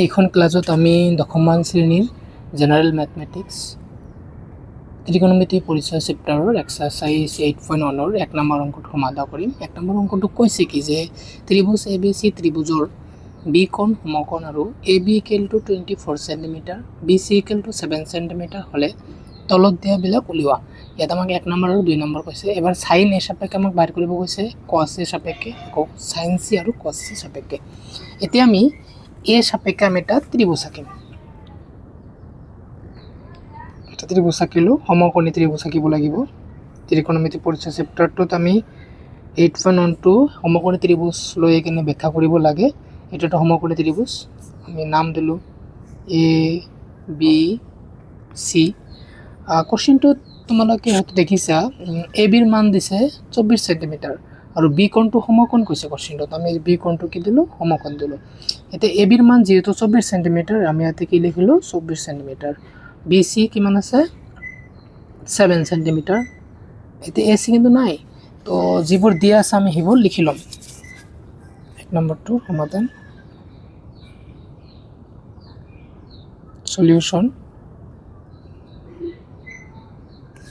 এইখন ক্লাছত আমি দশমমান শ্ৰেণীৰ জেনাৰেল মেথমেটিক্স ত্ৰিকোণমিতি পৰিচয় চেপ্টাৰৰ এক্সাৰচাইজ 8.1ৰ 1 নম্বৰ অংকটো সমাধান কৰিম। 1 নম্বৰ অংকটো কৈছে কি যে ত্ৰিভুজ ABC ত্ৰিভুজৰ বি কোণ সমকোণ আৰু AB = 24 সেন্টিমিটাৰ BC = 7 সেন্টিমিটাৰ হ'লে তলত দিয়াবিলাক উলিওৱা। ইয়াত আমাক 1 নম্বৰ আৰু 2 নম্বৰ কৈছে। এবাৰ sin A সাপেক্ষে আমাক বাহিৰ কৰিব কৈছে, cos A সাপেক্ষে, আকৌ sin C আৰু cos C সাপেক্ষে। এতিয়া আমি A সাপেক্ষে আমি এটা ত্ৰিভুজ আঁকিম। এটা ত্ৰিভুজ আঁকিলো, সমকোণী ত্ৰিভুজ আঁকিব লাগিব। ত্ৰিকোণমিতি পৰিচয় চেপ্টাৰটোত আমি 8.1টো সমকোণী ত্ৰিভুজ লৈ কিনে ব্যাখ্যা কৰিব লাগে। এটা এটা সমকোণী ত্রিভুজ আমি নাম দিলো A B C। কোশ্চেনটোত তোমালোকে হয়তো দেখিছা A বিৰ মান দিছে 24 সেন্টিমিটাৰ আৰু বি কোণটো সমকোণ কৈছে কোশ্চেনটোত। আমি বি কোণটো কি দিলো, সমকোণ দিলো। এতিয়া এ বিৰ মান যেহেতু 24 সেন্টিমিটাৰ আমি ইয়াতে কি লিখিলো 24 সেন্টিমিটাৰ। BC কিমান আছে 7 সেন্টিমিটাৰ। এতিয়া AC কিন্তু নাই, তো যিবোৰ দিয়া আছে আমি সেইবোৰ লিখি ল'ম। 1 নম্বৰটো সমাধান সলিউশন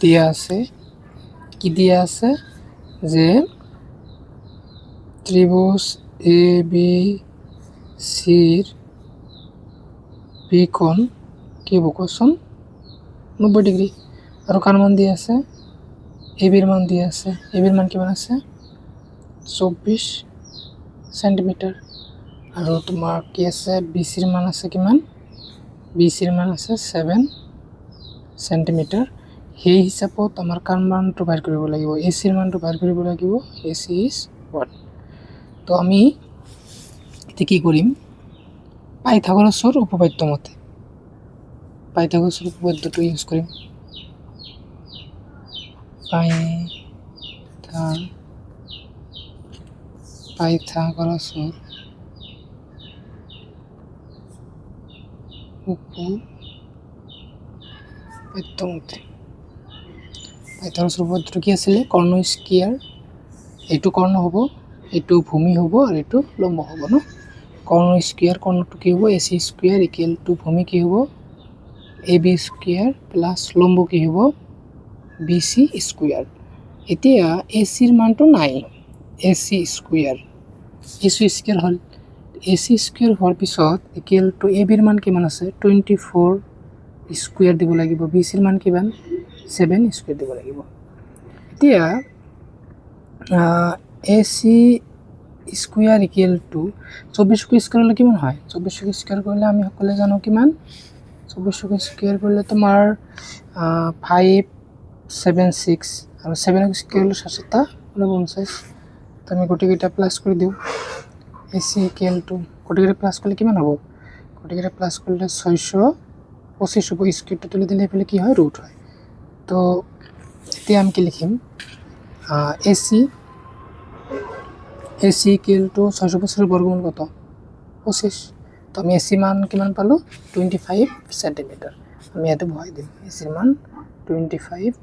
দিয়া আছে কি দিয়া আছে যে ত্ৰিভুজ ABCৰ বি কোণ কি হ'ব কোৱাচোন 90 ডিগ্ৰী। আৰু কাৰ মান দিয়া আছে A বিৰ মান দিয়া আছে। A বিৰ মান কিমান আছে 24 সেন্টিমিটাৰ। আৰু তোমাৰ কি আছে BCৰ মান আছে কিমান, BCৰ মান আছে 7 সেন্টিমিটাৰ। সেই হিচাপত আমাৰ কাৰ মানটো বাহিৰ কৰিব লাগিব, ACৰ মানটো বাহিৰ কৰিব লাগিব। AC is what? তো আমি এতিয়া কি কৰিম, পাইথাগোৰাছৰ উপপাদ্য মতে পাইথাগোৰাছৰ উপপাদ্যটো ইউজ কৰিম। পাইথাগোৰাছৰ উপপাদ্য মতে পাইথাগোৰাছৰ উপপাদ্যটো কি আছিলে, কৰ্ণ স্কয়াৰ, এইটো কৰ্ণ হ'ব, এইটো ভূমি হ'ব আৰু এইটো লম্ব হ'ব ন। কৰ্ণ স্কয়াৰ, কৰ্ণটো কি হ'ব AC স্কয়াৰ = ভূমি কি হ'ব AB স্কয়াৰ প্লাছ লম্ব কি হ'ব BC স্কয়াৰ। এতিয়া ACৰ মানটো নাই, AC স্কয়াৰ হ'ল AC স্কয়াৰ হোৱাৰ পিছত = AB ৰ মান কিমান আছে 24 স্কয়াৰ দিব লাগিব, BCৰ মান কিমান 7 স্কয়াৰ দিব লাগিব। এতিয়া AC স্কয়াৰ = 24 স্কয়াৰ হ'লে কিমান হয়, 24 স্কয়াৰ কৰিলে আমি সকলোৱে জানো কিমান, 24 স্কয়াৰ কৰিলে তোমাৰ 576 আৰু 7 স্কয়াৰ হ'লে 749। তো আমি গোটেইকেইটা প্লাছ কৰি দিওঁ। AC = গোটেইকেইটা প্লাছ কৰিলে কিমান হ'ব, গোটেইকেইটা প্লাছ কৰিলে 625 হ'ব। স্কয়াৰটো তুলি দিলে এইফালে কি হয় ৰুট হয়। তো এতিয়া আমি কি লিখিম AC = 625 বৰ্গমূল কত 25। তো আমি AC মান কিমান পালোঁ 25 সেন্টিমিটাৰ। আমি ইয়াতে বহাই দিম ACৰ মান 25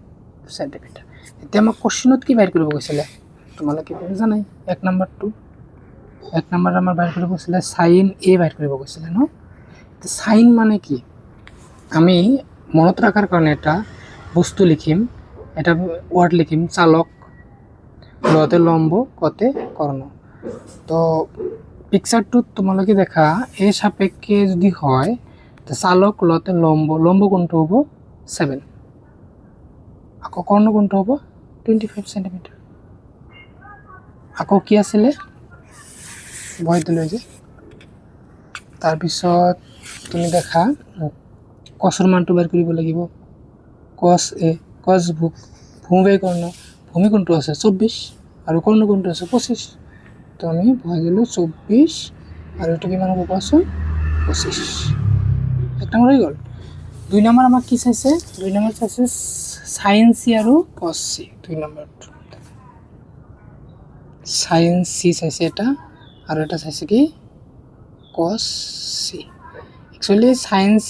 সেন্টিমিটাৰ। এতিয়া আমাক কোশ্চেনত কি বাহিৰ কৰিব কৈছিলে তোমালোকে জানাই, 1 নম্বৰটো 1 নম্বৰ আমাৰ বাহিৰ কৰিব কৈছিলে sin A বাহিৰ কৰিব কৈছিলে ন। সাইন মানে কি, আমি মনত রাখার কারণে এটা বস্তু লিখিম, এটা ওয়ার্ড লিখিম চালক, লতে লম্ব কতে কর্ণ। তো পিকচারটোত তোমালোকে দেখা এই সাপেক্ষে যদি হয় তো চালক লতে লম্ব, লম্ব কোনটো হ'ব 7, আকৌ কর্ণ কোনটো হ'ব 25 সেন্টিমিটার। আকৌ কি আছিলে বহাই দিলোঁ যে। তাৰপিছত তুমি দেখা কছৰ মানটো বাহিৰ কৰিব লাগিব, cos A, cos ভূমি কৰ্ণ, ভূমি কোনটো আছে 24 আৰু কৰ্ণ কোনটো আছে 25। তো আমি বহাই দিলোঁ 24 আৰু এইটো কিমান হ'ব কোৱাচোন 25। 1 নম্বৰ হৈ গ'ল। 2 নম্বৰ আমাক কি চাইছে, 2 নম্বৰ চাইছে sin C আৰু cos C। 2 নম্বৰটো sin C চাইছে এটা আৰু এটা চাইছে কি cos C। Actually sin C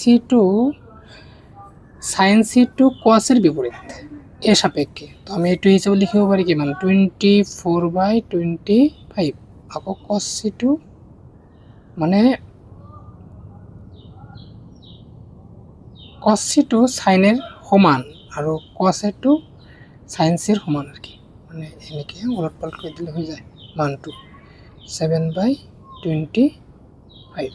to cos এর বিপরীত এ সাপেক্ষে। তো আমি এইটো হিসাবে লিখিব পারি কিমান 24/25। আকৌ cos C মানে কস চিটো চাইনৰ সমান আৰু কস এটো চাইন চিৰ সমান আৰ কি মানে এনেকৈ ওলট পালট কৰি দিলে হৈ যায় মানটো 7/25